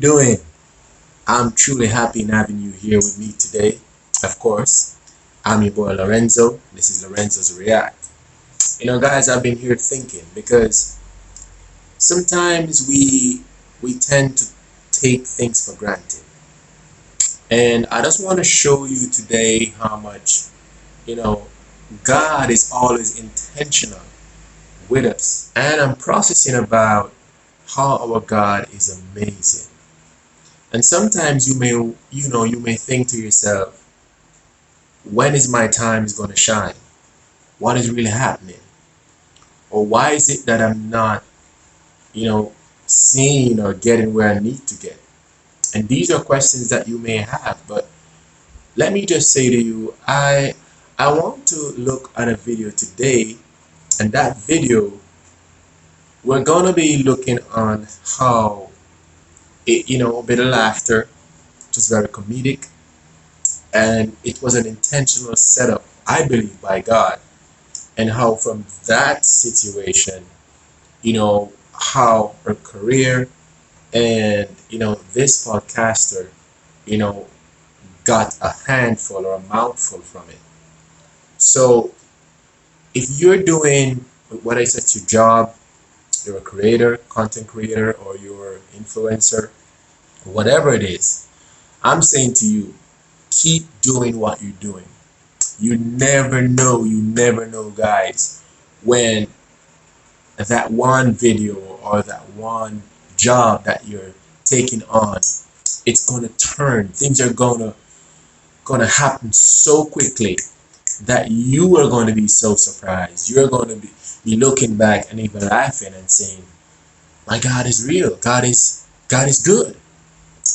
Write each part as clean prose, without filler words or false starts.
doing? I'm truly happy in having you here with me today. Of course, I'm your boy Lorenzo. This is Lorenzo's React. Guys, I've been here thinking because sometimes we tend to take things for granted. And I just want to show you today how much, you know, God is always intentional with us. And I'm processing about how our God is amazing. And sometimes you may think to yourself, when is my time is going to shine? What is really happening? Or why is it that I'm not, you know, seeing or getting where I need to get? And these are questions that you may have, but let me just say to you, I want to look at a video today, and that video we're gonna be looking on how a bit of laughter. It was very comedic, and it was an intentional setup, I believe, by God, and how from that situation, how her career and this podcaster, you know, got a handful or a mouthful from it. So if you're doing what I said, your job, you're a creator, content creator, or you're influencer, whatever it is, I'm saying to you, keep doing what you're doing. You never know, guys, when that one video or that one job that you're taking on, it's gonna turn. Things are gonna happen so quickly that you are going to be so surprised. You're going to be looking back and even laughing and saying, "My God is real. God is good."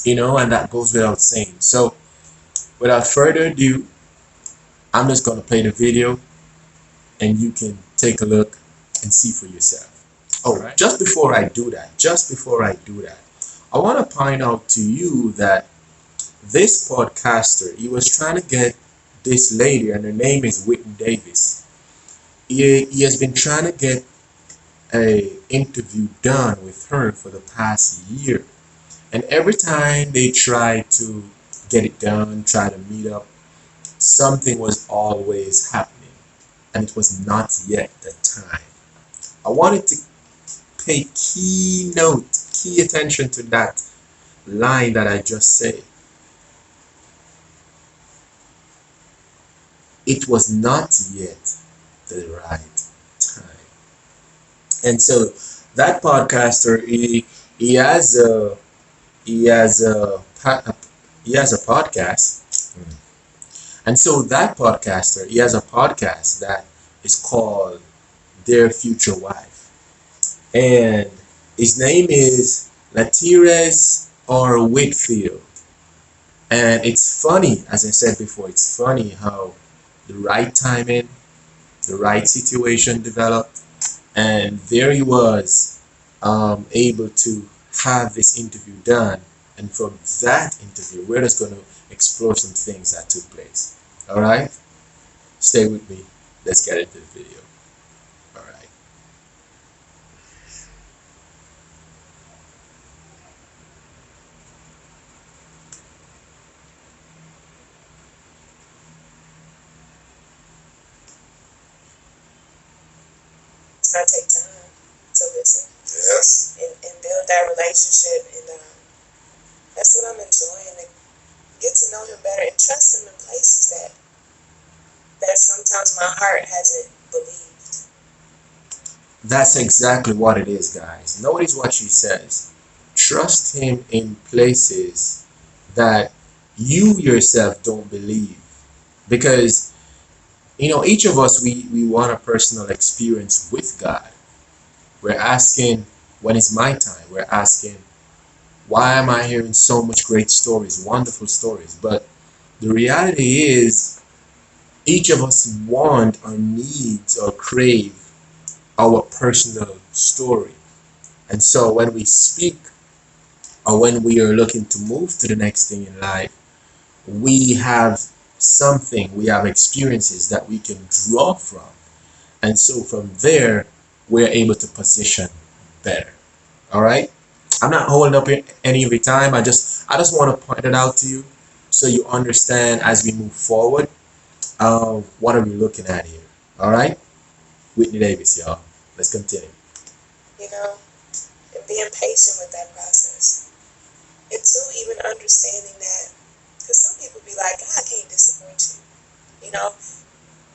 And that goes without saying. So, without further ado, I'm just going to play the video, and you can take a look and see for yourself. Oh, right. Just before I do that, I want to point out to you that this podcaster, he was trying to get this lady, and her name is Whitney Davis. He has been trying to get a interview done with her for the past year, and every time they try to get it done, try to meet up, something was always happening, and it was not yet the time. I wanted to pay key attention to that line that I just said. It was not yet the right time. And so that podcaster, he has a he has a he has a podcast. And so that podcaster, he has a podcast that is called Their Future Wife. And his name is Latires or Whitfield. And it's funny, as I said before, it's funny how the right timing, the right situation developed, and there he was, able to have this interview done. And from that interview, we're just going to explore some things that took place. All right, stay with me. Let's get into the video. All right. It's gonna take time to listen. Yes. And build that relationship, and that's what I'm enjoying. To get to know him better and trust him in places that sometimes my heart hasn't believed. That's exactly what it is, guys. Notice what she says. Trust him in places that you yourself don't believe. Because, each of us, we want a personal experience with God. We're asking, when is my time? We're asking, why am I hearing so much great stories, wonderful stories? But the reality is, each of us want or needs or crave our personal story. And so when we speak or when we are looking to move to the next thing in life, we have we have experiences that we can draw from. And so from there, we're able to position better. All right? I'm not holding up any of your time. I just want to point it out to you so you understand as we move forward. What are we looking at here? All right, Whitney Davis, y'all. Let's continue. You know, and being patient with that process. And two, even understanding that, because some people be like, God can't disappoint you. You know,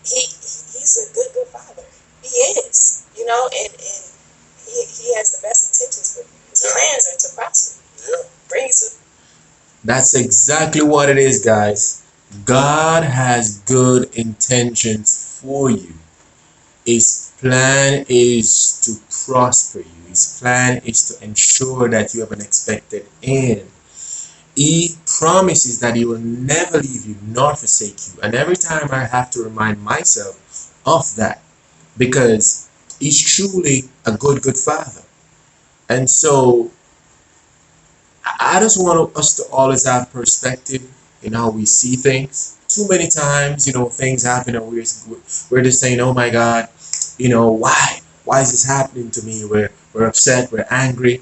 he's a good father. He is. You know, and he has the best intentions for you. His plans are to prosper. Yeah. Bring you to. That's exactly what it is, guys. God has good intentions for you. His plan is to prosper you. His plan is to ensure that you have an expected end. He promises that he will never leave you nor forsake you. And every time I have to remind myself of that because he's truly a good father. And so I just want us to always have perspective in how we see things. Too many times, things happen and we're just saying, oh my God, why? Why is this happening to me? We're upset, we're angry,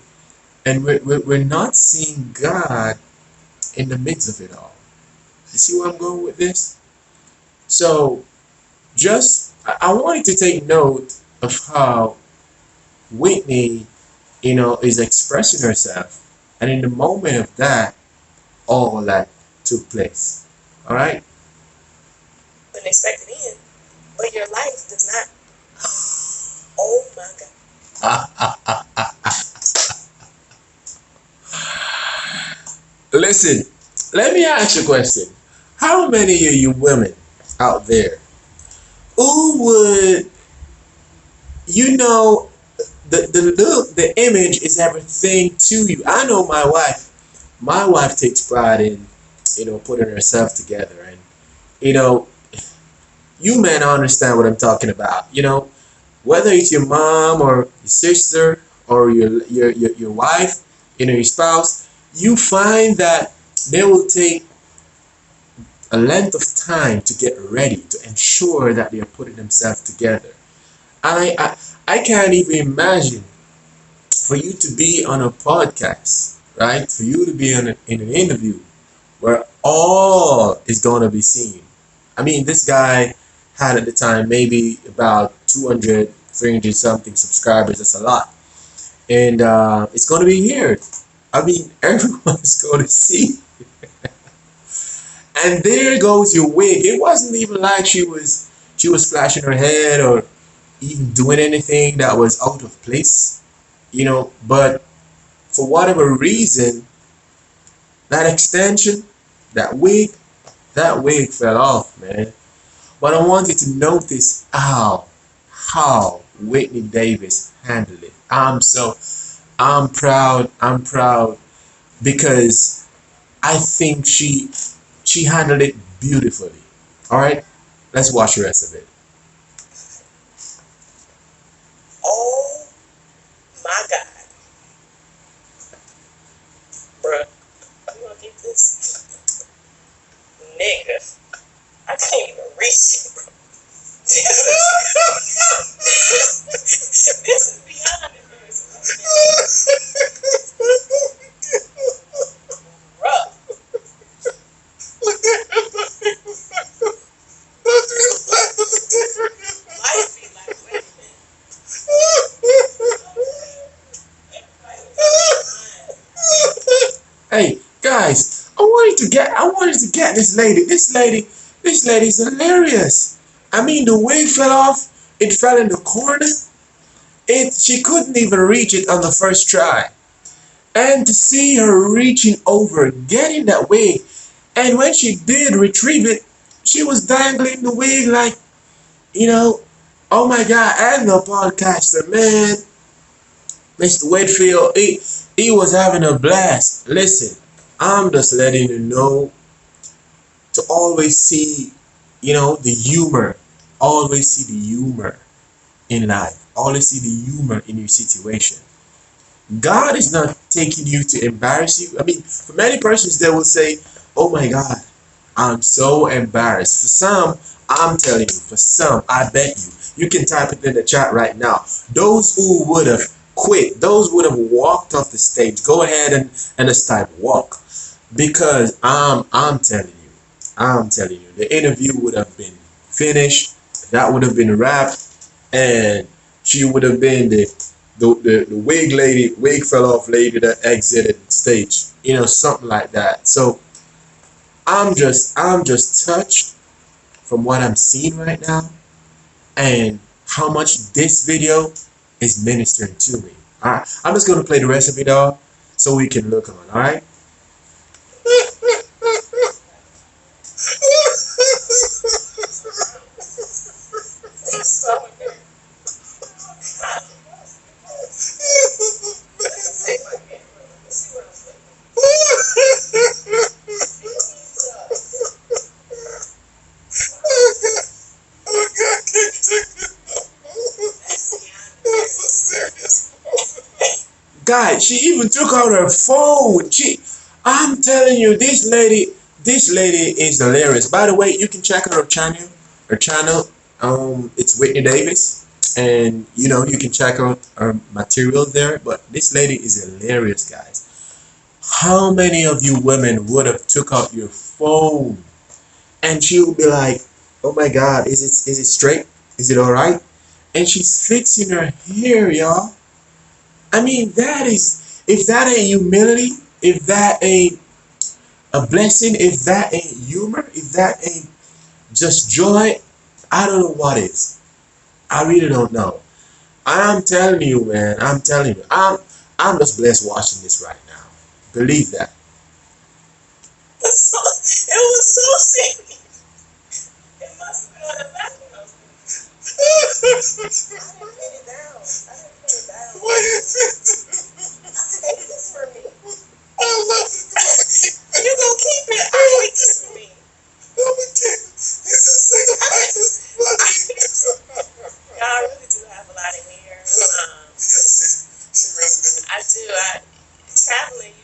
and we're not seeing God in the midst of it all. You see where I'm going with this? So I wanted to take note of how Whitney, is expressing herself. And in the moment of that, all that took place. All right? Unexpected end. But your life does not. Oh my God. Listen, let me ask you a question. How many of you women out there who would, the image is everything to you? I know my wife. My wife takes pride in, putting herself together. And, you men understand what I'm talking about. Whether it's your mom or your sister or your wife, your spouse, you find that they will take a length of time to get ready to ensure that they are putting themselves together. I can't even imagine for you to be on a podcast, right? For you to be in an interview where all is going to be seen. I mean, this guy had at the time maybe about 200, 300 something subscribers. That's a lot. And it's going to be here. I mean, everyone's going to see. And there goes your wig. It wasn't even like she was flashing her head or even doing anything that was out of place, But for whatever reason, that extension, that wig fell off, man. But I want you to notice how Whitney Davis handled it. I'm proud because I think she handled it beautifully. All right, let's watch the rest of it. Oh my God, bruh, you gonna get this, nigga? I can't even reach it, bro. This is beyond embarrassing. Bruh. Life be like, wait a minute. Hey guys, I wanted to get this lady. This lady's hilarious. I mean, the wig fell off. It fell in the corner. She couldn't even reach it on the first try. And to see her reaching over, getting that wig, and when she did retrieve it, she was dangling the wig like, oh my God, and the podcaster, man, Mr. Whitfield, he was having a blast. Listen, I'm just letting you know to always see, the humor. Always see the humor in life. Always see the humor in your situation. God is not taking you to embarrass you. I mean, for many persons, they will say, oh my God, I'm so embarrassed. For some, I'm telling you, for some, I bet you can type it in the chat right now. Those who would have quit, those who would have walked walked off the stage. Go ahead and just type walk, because I'm telling you, the interview would have been finished. That would have been wrapped, and she would have been the wig lady, wig fell off lady that exited the stage. Something like that. So I'm just touched from what I'm seeing right now, and how much this video is ministering to me. Alright, I'm just gonna play the rest of it all so we can look on. Alright. Guys, she even took out her phone. I'm telling you, this lady is hilarious. By the way, you can check out her channel. Her channel, it's Whitney Davis, and you can check out her material there. But this lady is hilarious, guys. How many of you women would have took out your phone and she would be like, "Oh my God, is it straight? Is it all right?" And she's fixing her hair, y'all. I mean, if that ain't humility, if that ain't a blessing, if that ain't humor, if that ain't just joy, I don't know what is. I really don't know. I'm telling you, man. I'm telling you. I'm just blessed watching this right now. Believe that. It was so serious. It must have been on the background. I didn't pin it down. What is it? Take this for me. I love it. You gonna keep it? I hate this for me. I'm gonna keep it. It's a single Y'all, I really do have a lot of hair. Yes, she really do. I do. Traveling,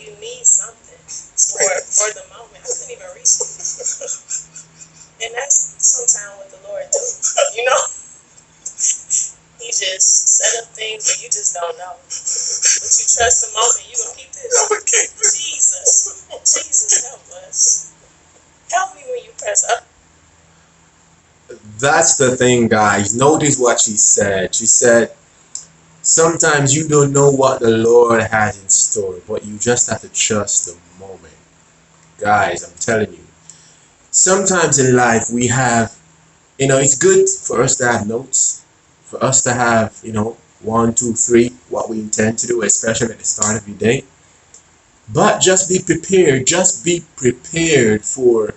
you need something for the moment. I couldn't even reach it. And that's sometimes what the Lord do. He just set up things that you just don't know. But you trust the moment, you gonna keep this. Jesus, help us. Help me when you press up. That's the thing, guys. Notice what she said. She said, sometimes you don't know what the Lord has in store, but you just have to trust the moment. Guys, I'm telling you. Sometimes in life we have, it's good for us to have notes, for us to have, 1, 2, 3, what we intend to do, especially at the start of your day. But just be prepared. Just be prepared for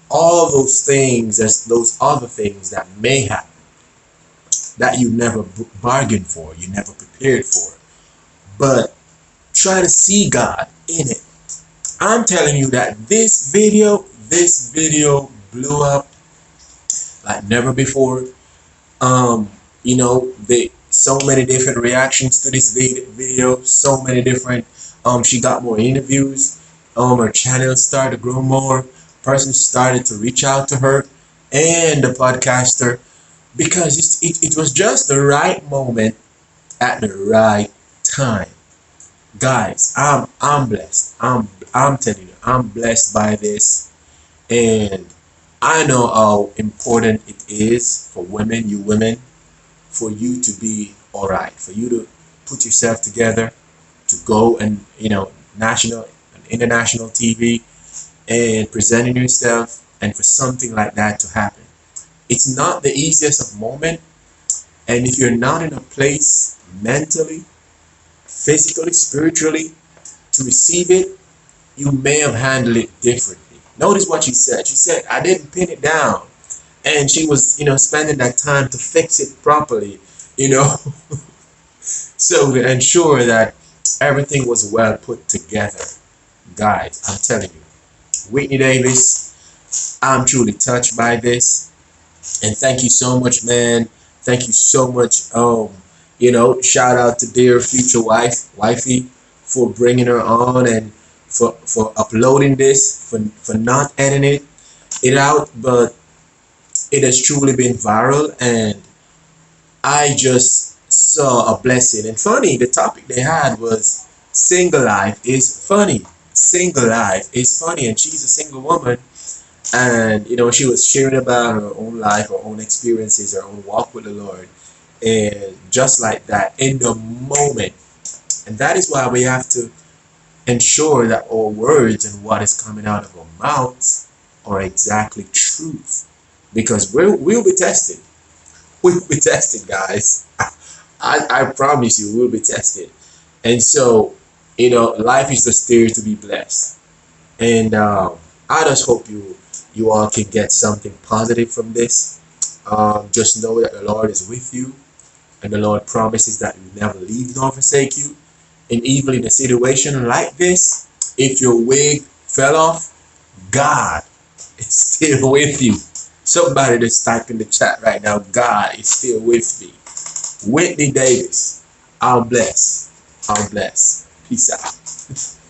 all those things, those other things that may happen, that you never bargained for, you never prepared for. But try to see God in it. I'm telling you that this video blew up like never before. So many different reactions to this video, so many different. She got more interviews. Her channel started to grow more. Persons started to reach out to her and the podcaster, because it was just the right moment at the right time. Guys, I'm blessed. I'm telling you, I'm blessed by this, and I know how important it is for women, you women, for you to be all right, for you to put yourself together, to go and national and international TV and presenting yourself, and for something like that to happen. It's not the easiest of moment, and if you're not in a place mentally, physically, spiritually to receive it, you may have handled it differently. Notice what she said. She said, "I didn't pin it down," and she was, spending that time to fix it properly, so to ensure that everything was well put together. Guys, I'm telling you, Whitney Davis, I'm truly touched by this, and thank you so much, man. Thank you so much. Shout out to dear future wifey, for bringing her on, and for uploading this, for not editing it out, but it has truly been viral, and I just saw a blessing. And funny, the topic they had was single life is funny. Single life is funny. And she's a single woman. And, she was sharing about her own life, her own experiences, her own walk with the Lord. And just like that, in the moment. And that is why we have to ensure that our words and what is coming out of our mouths are exactly truth. Because we'll be tested. We'll be tested, guys. I promise you, we'll be tested. And so, life is just there to be blessed. And I just hope you all can get something positive from this. Just know that the Lord is with you, and the Lord promises that He will never leave nor forsake you. And even in a situation like this, if your wig fell off, God is still with you. Somebody just type in the chat right now, God is still with me. Whitney Davis, I'm blessed. I'm blessed. Peace out.